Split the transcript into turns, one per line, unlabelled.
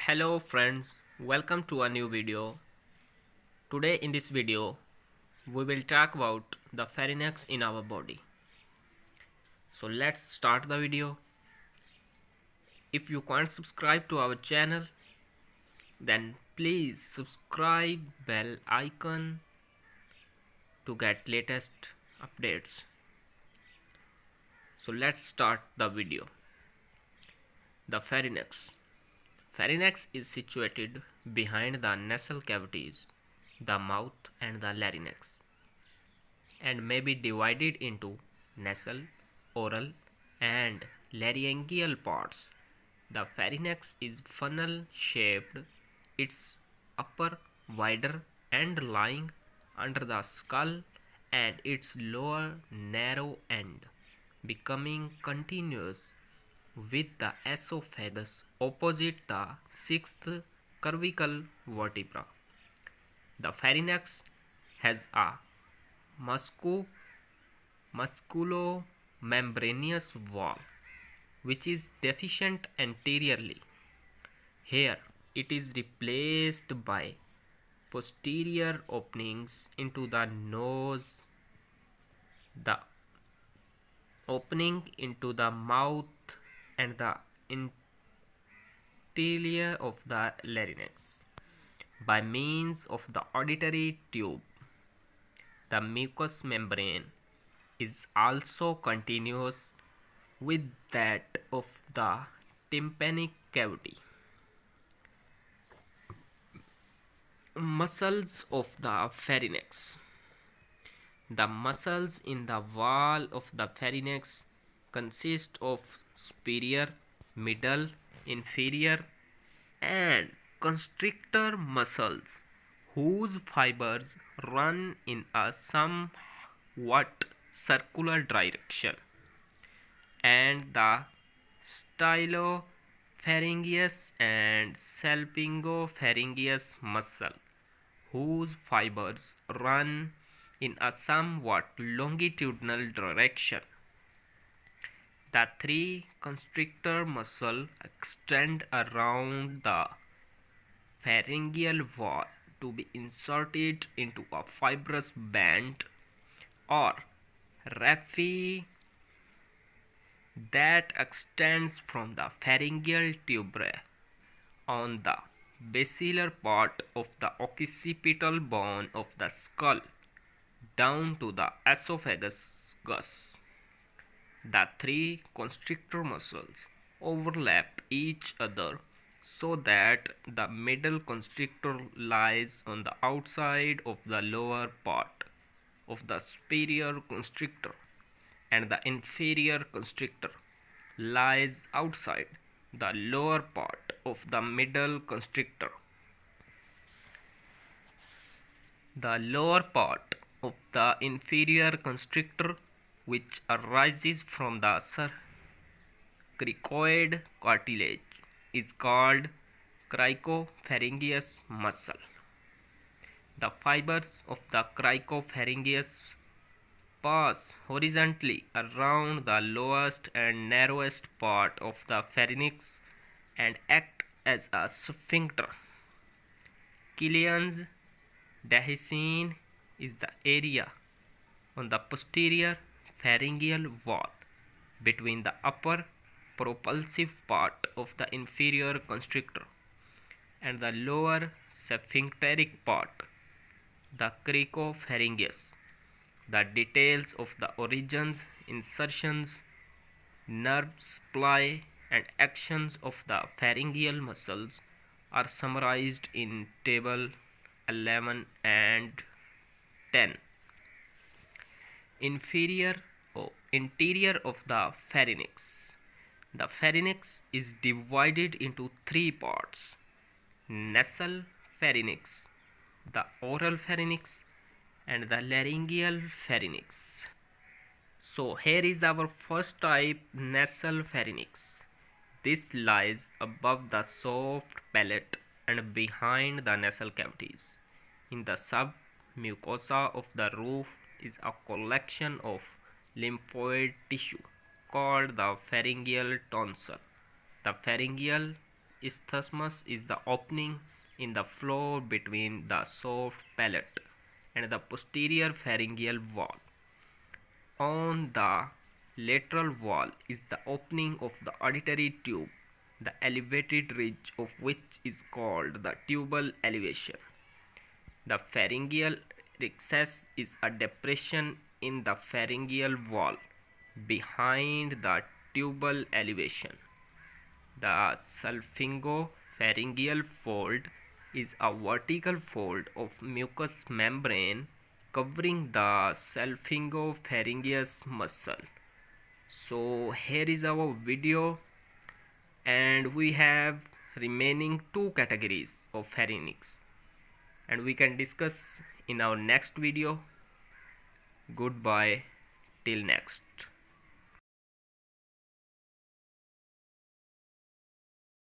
Hello friends, welcome to a new video. Today in this video, we will talk about the pharynx in our body. So let's start the video. If you can't subscribe to our channel, then please subscribe bell icon to get latest updates. So let's start the video. The pharynx. Pharynx is situated behind the nasal cavities, the mouth and the larynx, and may be divided into nasal, oral, and laryngeal parts. The pharynx is funnel shaped, its upper wider and lying under the skull, and its lower narrow end becoming continuous with the esophagus opposite the sixth cervical vertebra. The pharynx has a musculo-membranous wall which is deficient anteriorly. Here it is replaced by posterior openings into the nose, the opening into the mouth, and the interior of the larynx by means of the auditory tube. The mucous membrane is also continuous with that of the tympanic cavity. Muscles of the pharynx. The muscles in the wall of the pharynx consist of superior, middle, inferior, and constrictor muscles whose fibers run in a somewhat circular direction, and the stylopharyngeus and salpingopharyngeus muscle whose fibers run in a somewhat longitudinal direction. The three constrictor muscles extend around the pharyngeal wall to be inserted into a fibrous band or raphe that extends from the pharyngeal tubercle on the basilar part of the occipital bone of the skull down to the esophagus. The three constrictor muscles overlap each other so that the middle constrictor lies on the outside of the lower part of the superior constrictor, and the inferior constrictor lies outside the lower part of the middle constrictor. The lower part of the inferior constrictor, which arises from the cricoid cartilage, is called cricopharyngeus muscle. The fibers of the cricopharyngeus pass horizontally around the lowest and narrowest part of the pharynx and act as a sphincter. Killian's dehiscence is the area on the posterior pharyngeal wall between the upper propulsive part of the inferior constrictor and the lower sphincteric part, the cricopharyngeus. The details of the origins, insertions, nerve supply, and actions of the pharyngeal muscles are summarized in table 11 and 10. Interior of the pharynx. The pharynx is divided into three parts: nasal pharynx, the oral pharynx, and the laryngeal pharynx. So here is our first type, nasal pharynx. This lies above the soft palate and behind the nasal cavities. In the submucosa of the roof is a collection of lymphoid tissue called the pharyngeal tonsil. The pharyngeal Isthmus is the opening in the floor between the soft palate and the posterior pharyngeal wall. On the lateral wall is the opening of the auditory tube, the elevated ridge of which is called the tubal elevation. The pharyngeal recess is a depression in the pharyngeal wall behind the tubal elevation. The salpingopharyngeal fold is a vertical fold of mucous membrane covering the salpingopharyngeus muscle. So here is our video, and we have remaining two categories of pharynx, and we can discuss in our next video. Goodbye till next.